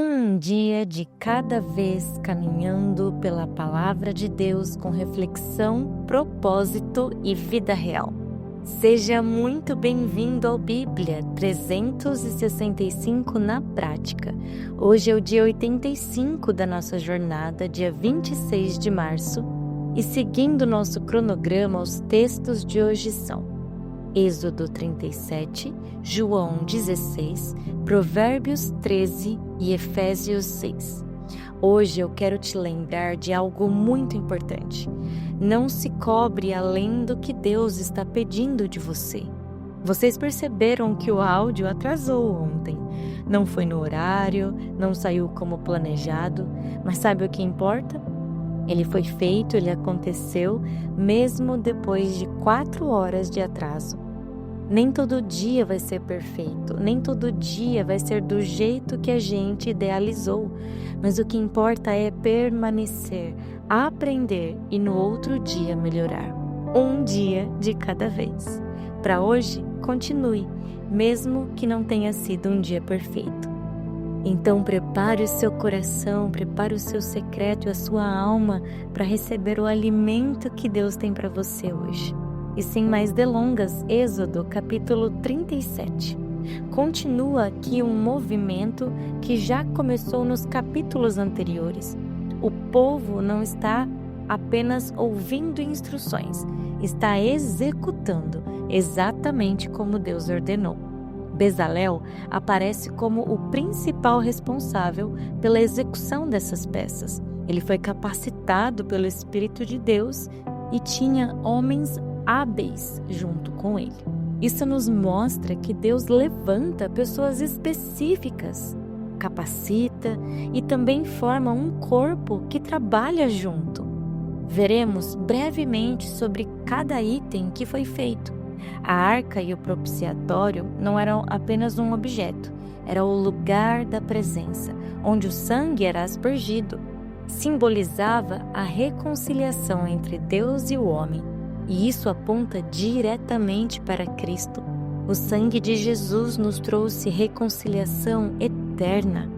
Um dia de cada vez caminhando pela palavra de Deus com reflexão, propósito e vida real. Seja muito bem-vindo ao Bíblia 365 na prática. Hoje é o dia 85 da nossa jornada, dia 26 de março, e seguindo nosso cronograma, os textos de hoje são Êxodo 37, João 16, Provérbios 13 e Efésios 6. Hoje eu quero te lembrar de algo muito importante. Não se cobre além do que Deus está pedindo de você. Vocês perceberam que o áudio atrasou ontem. Não foi no horário, não saiu como planejado, mas sabe o que importa? Ele foi feito, ele aconteceu, mesmo depois de 4 horas de atraso. Nem todo dia vai ser perfeito, nem todo dia vai ser do jeito que a gente idealizou, mas o que importa é permanecer, aprender e no outro dia melhorar. Um dia de cada vez. Para hoje, continue, mesmo que não tenha sido um dia perfeito. Então prepare o seu coração, prepare o seu secreto e a sua alma para receber o alimento que Deus tem para você hoje. E sem mais delongas, Êxodo capítulo 37. Continua aqui um movimento que já começou nos capítulos anteriores. O povo não está apenas ouvindo instruções, está executando exatamente como Deus ordenou. Bezalel aparece como o principal responsável pela execução dessas peças. Ele foi capacitado pelo Espírito de Deus e tinha homens hábeis junto com ele. Isso nos mostra que Deus levanta pessoas específicas, capacita e também forma um corpo que trabalha junto. Veremos brevemente sobre cada item que foi feito. A arca e o propiciatório não eram apenas um objeto, era o lugar da presença, onde o sangue era aspergido. Simbolizava a reconciliação entre Deus e o homem, e isso aponta diretamente para Cristo. O sangue de Jesus nos trouxe reconciliação eterna.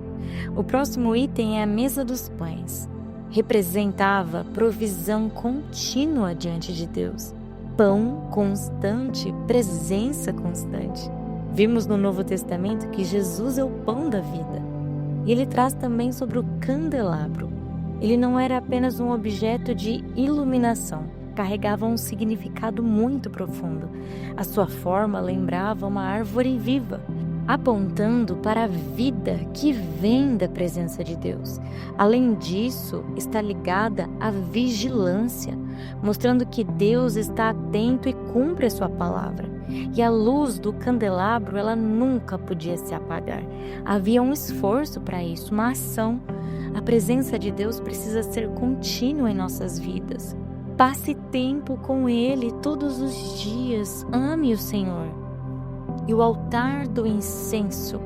O próximo item é a mesa dos pães. Representava provisão contínua diante de Deus. Pão constante, presença constante. Vimos no Novo Testamento que Jesus é o pão da vida. E ele traz também sobre o candelabro. Ele não era apenas um objeto de iluminação, carregava um significado muito profundo. A sua forma lembrava uma árvore viva, apontando para a vida que vem da presença de Deus. Além disso, está ligada à vigilância, mostrando que Deus está atento e cumpre a sua palavra. E a luz do candelabro, ela nunca podia se apagar. Havia um esforço para isso, uma ação. A presença de Deus precisa ser contínua em nossas vidas. Passe tempo com Ele todos os dias. Ame o Senhor. E o altar do incenso.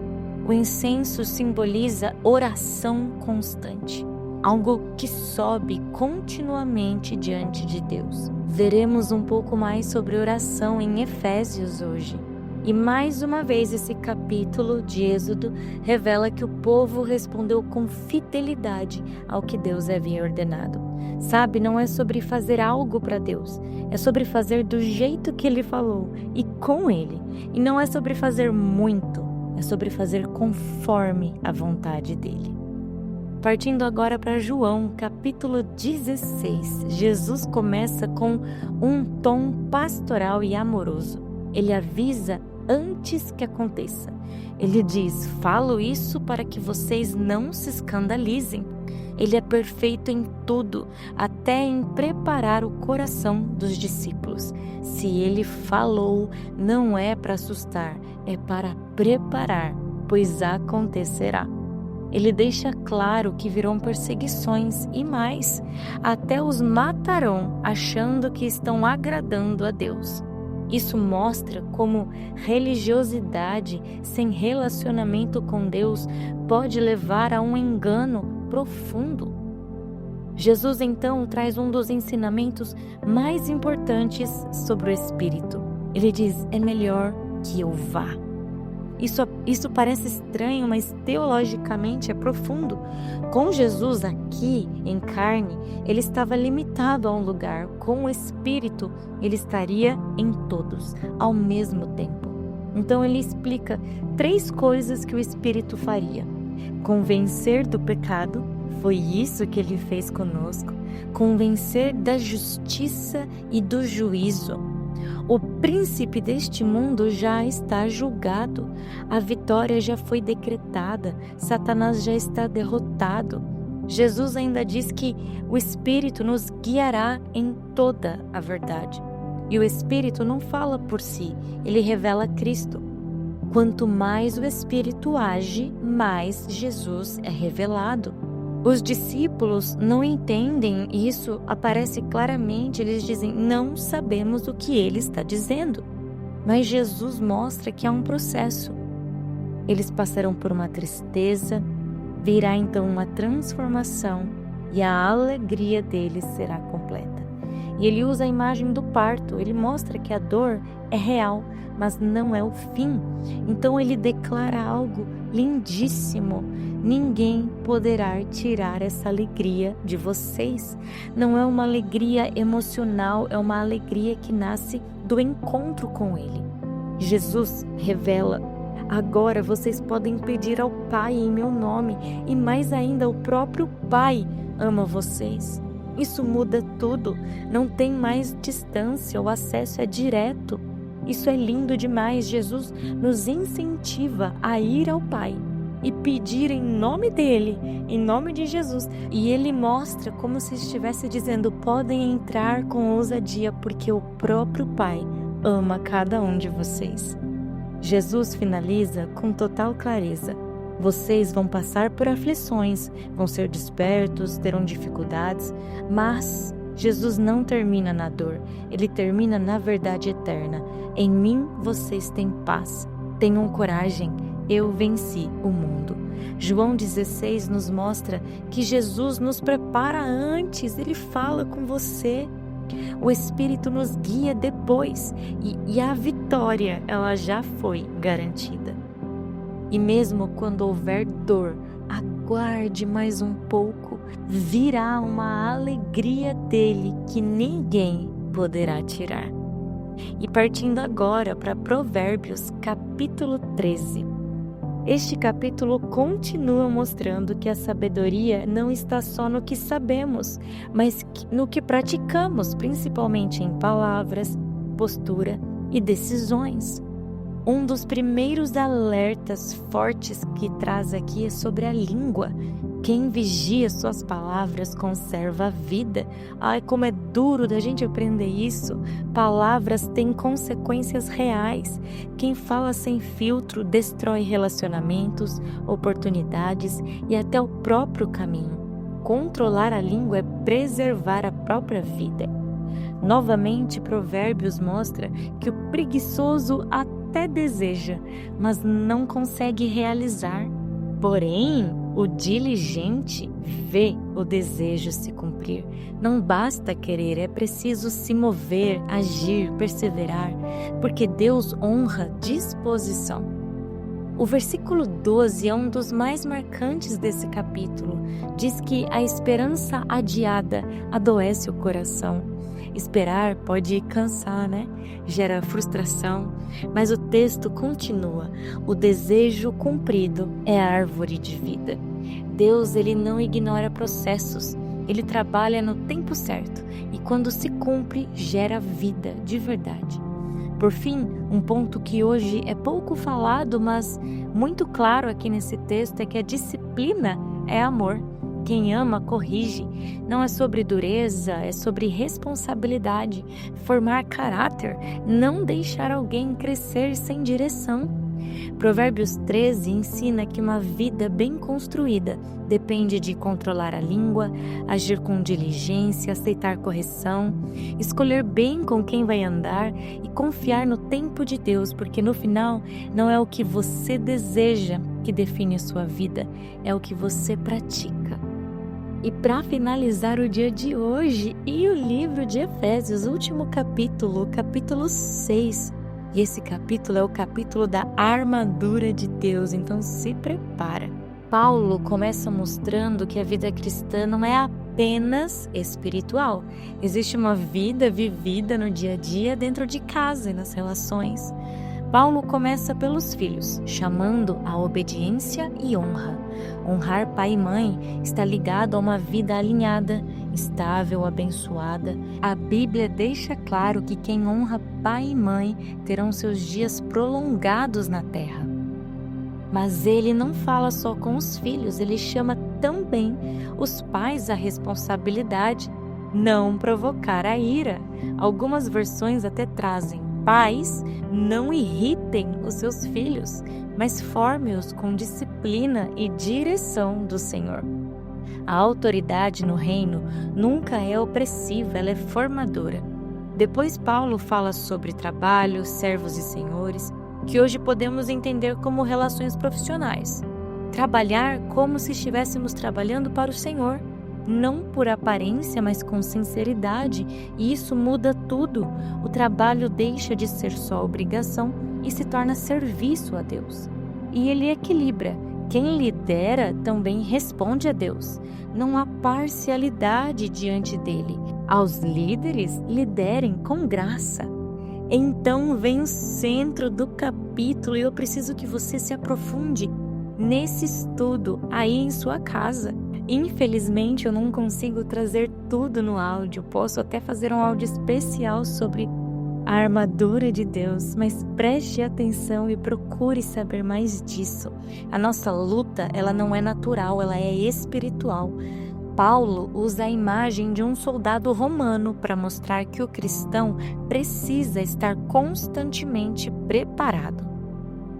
O incenso simboliza oração constante. Algo que sobe continuamente diante de Deus. Veremos um pouco mais sobre oração em Efésios hoje. E mais uma vez esse capítulo de Êxodo revela que o povo respondeu com fidelidade ao que Deus havia ordenado. Sabe, não é sobre fazer algo para Deus, é sobre fazer do jeito que Ele falou e com Ele. E não é sobre fazer muito, é sobre fazer conforme a vontade dEle. Partindo agora para João, capítulo 16, Jesus começa com um tom pastoral e amoroso. Ele avisa antes que aconteça. Ele diz: falo isso para que vocês não se escandalizem. Ele é perfeito em tudo, até em preparar o coração dos discípulos. Se ele falou, não é para assustar, é para preparar, pois acontecerá. Ele deixa claro que virão perseguições e mais, até os matarão achando que estão agradando a Deus. Isso mostra como religiosidade sem relacionamento com Deus pode levar a um engano profundo. Jesus então traz um dos ensinamentos mais importantes sobre o Espírito. Ele diz: é melhor que eu vá. Isso parece estranho, mas teologicamente é profundo. Com Jesus aqui, em carne, ele estava limitado a um lugar. Com o Espírito, ele estaria em todos, ao mesmo tempo. Então ele explica 3 coisas que o Espírito faria: convencer do pecado, foi isso que ele fez conosco, convencer da justiça e do juízo. O príncipe deste mundo já está julgado, a vitória já foi decretada, Satanás já está derrotado. Jesus ainda diz que o Espírito nos guiará em toda a verdade. E o Espírito não fala por si, ele revela Cristo. Quanto mais o Espírito age, mais Jesus é revelado. Os discípulos não entendem isso, aparece claramente, eles dizem, não sabemos o que ele está dizendo. Mas Jesus mostra que há um processo. Eles passarão por uma tristeza, virá então uma transformação e a alegria deles será completa. E ele usa a imagem do parto, ele mostra que a dor é real, mas não é o fim. Então ele declara algo lindíssimo: ninguém poderá tirar essa alegria de vocês. Não é uma alegria emocional, é uma alegria que nasce do encontro com ele. Jesus revela: agora vocês podem pedir ao Pai em meu nome, e mais ainda, o próprio Pai ama vocês. Isso muda tudo, não tem mais distância, o acesso é direto. Isso é lindo demais. Jesus nos incentiva a ir ao Pai e pedir em nome dele, em nome de Jesus. E ele mostra como se estivesse dizendo: podem entrar com ousadia, porque o próprio Pai ama cada um de vocês. Jesus finaliza com total clareza: vocês vão passar por aflições, vão ser despertos, terão dificuldades, mas Jesus não termina na dor, ele termina na verdade eterna. Em mim vocês têm paz, tenham coragem, eu venci o mundo. João 16 nos mostra que Jesus nos prepara antes, ele fala com você. O Espírito nos guia depois e a vitória, ela já foi garantida. E mesmo quando houver dor, aguarde mais um pouco, virá uma alegria dele que ninguém poderá tirar. E partindo agora para Provérbios, capítulo 13. Este capítulo continua mostrando que a sabedoria não está só no que sabemos, mas no que praticamos, principalmente em palavras, postura e decisões. Um dos primeiros alertas fortes que traz aqui é sobre a língua. Quem vigia suas palavras conserva a vida. Ai, como é duro da gente aprender isso. Palavras têm consequências reais. Quem fala sem filtro destrói relacionamentos, oportunidades e até o próprio caminho. Controlar a língua é preservar a própria vida. Novamente, Provérbios mostra que o preguiçoso até deseja, mas não consegue realizar. Porém, o diligente vê o desejo se cumprir. Não basta querer, é preciso se mover, agir, perseverar, porque Deus honra disposição. O versículo 12 é um dos mais marcantes desse capítulo. Diz que a esperança adiada adoece o coração. Esperar pode cansar, né? Gera frustração, mas o texto continua: o desejo cumprido é a árvore de vida. Deus, ele não ignora processos, ele trabalha no tempo certo e quando se cumpre, gera vida de verdade. Por fim, um ponto que hoje é pouco falado, mas muito claro aqui nesse texto é que a disciplina é amor. Quem ama, corrige. Não é sobre dureza, é sobre responsabilidade, formar caráter, não deixar alguém crescer sem direção. Provérbios 13 ensina que uma vida bem construída depende de controlar a língua, agir com diligência, aceitar correção, escolher bem com quem vai andar e confiar no tempo de Deus, porque no final não é o que você deseja que define a sua vida, é o que você pratica. E para finalizar o dia de hoje e o livro de Efésios, último capítulo, capítulo 6, E esse capítulo é o capítulo da armadura de Deus, então se prepara. Paulo começa mostrando que a vida cristã não é apenas espiritual. Existe uma vida vivida no dia a dia dentro de casa e nas relações. Paulo começa pelos filhos, chamando a obediência e honra. Honrar pai e mãe está ligado a uma vida alinhada, estável, abençoada. A Bíblia deixa claro que quem honra pai e mãe terão seus dias prolongados na terra. Mas ele não fala só com os filhos, ele chama também os pais à responsabilidade, não provocar a ira. Algumas versões até trazem: pais, não irritem os seus filhos, mas forme-os com disciplina e direção do Senhor. A autoridade no reino nunca é opressiva, ela é formadora. Depois Paulo fala sobre trabalho, servos e senhores, que hoje podemos entender como relações profissionais. Trabalhar como se estivéssemos trabalhando para o Senhor, não por aparência, mas com sinceridade, e isso muda tudo. O trabalho deixa de ser só obrigação e se torna serviço a Deus. E ele equilibra. Quem lidera também responde a Deus. Não há parcialidade diante dele. Aos líderes, liderem com graça. Então vem o centro do capítulo e eu preciso que você se aprofunde nesse estudo aí em sua casa. Infelizmente eu não consigo trazer tudo no áudio, posso até fazer um áudio especial sobre a armadura de Deus, mas preste atenção e procure saber mais disso. A nossa luta, ela não é natural, ela é espiritual. Paulo usa a imagem de um soldado romano para mostrar que o cristão precisa estar constantemente preparado.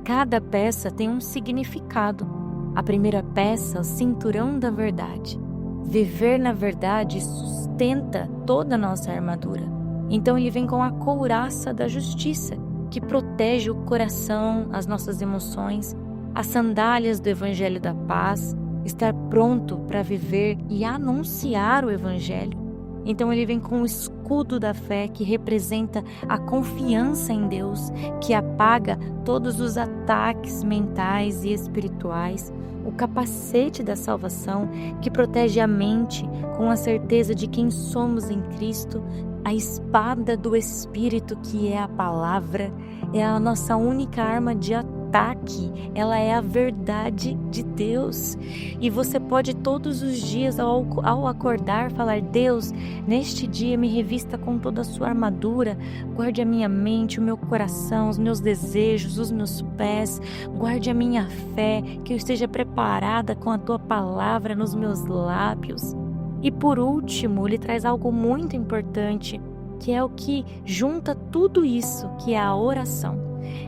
Cada peça tem um significado. A primeira peça, o cinturão da verdade. Viver na verdade sustenta toda a nossa armadura. Então ele vem com a couraça da justiça, que protege o coração, as nossas emoções, as sandálias do evangelho da paz, estar pronto para viver e anunciar o evangelho. Então ele vem com o escudo da fé, que representa a confiança em Deus, que apaga todos os ataques mentais e espirituais, o capacete da salvação, que protege a mente com a certeza de quem somos em Cristo, a espada do Espírito, que é a palavra, é a nossa única arma de ataque, ela é a verdade de Deus. E você pode todos os dias ao acordar falar: Deus, neste dia me revista com toda a sua armadura, guarde a minha mente, o meu coração, os meus desejos, os meus pés, guarde a minha fé, que eu esteja preparada com a tua palavra nos meus lábios. E por último, ele traz algo muito importante, que é o que junta tudo isso, que é a oração.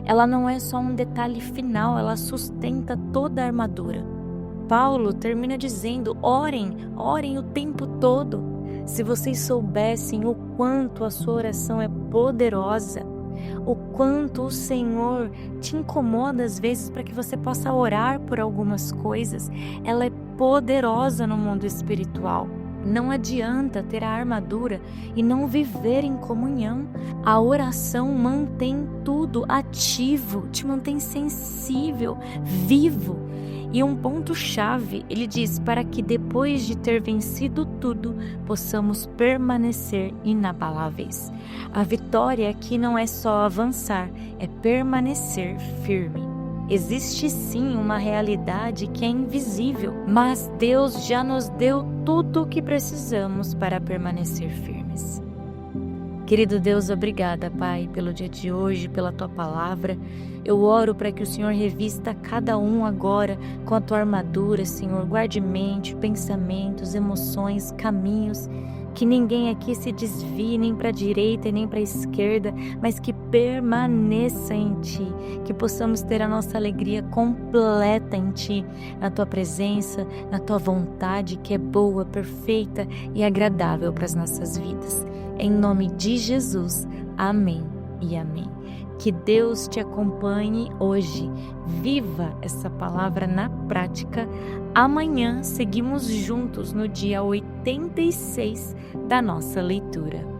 Ela não é só um detalhe final, ela sustenta toda a armadura. Paulo termina dizendo: orem o tempo todo. Se vocês soubessem o quanto a sua oração é poderosa, o quanto o Senhor te incomoda às vezes para que você possa orar por algumas coisas, ela é poderosa no mundo espiritual. Não adianta ter a armadura e não viver em comunhão. A oração mantém tudo ativo, te mantém sensível, vivo. E um ponto-chave, ele diz: para que depois de ter vencido tudo, possamos permanecer inabaláveis. A vitória aqui não é só avançar, é permanecer firme. Existe sim uma realidade que é invisível, mas Deus já nos deu tudo o que precisamos para permanecer firmes. Querido Deus, obrigada, Pai, pelo dia de hoje, pela Tua palavra. Eu oro para que o Senhor revista cada um agora com a Tua armadura, Senhor. Guarde mente, pensamentos, emoções, caminhos. Que ninguém aqui se desvie nem para a direita e nem para a esquerda, mas que permaneça em Ti, que possamos ter a nossa alegria completa em Ti, na Tua presença, na Tua vontade, que é boa, perfeita e agradável para as nossas vidas. Em nome de Jesus, amém e amém. Que Deus te acompanhe hoje. Viva essa palavra na prática. Amanhã seguimos juntos no dia 86 da nossa leitura.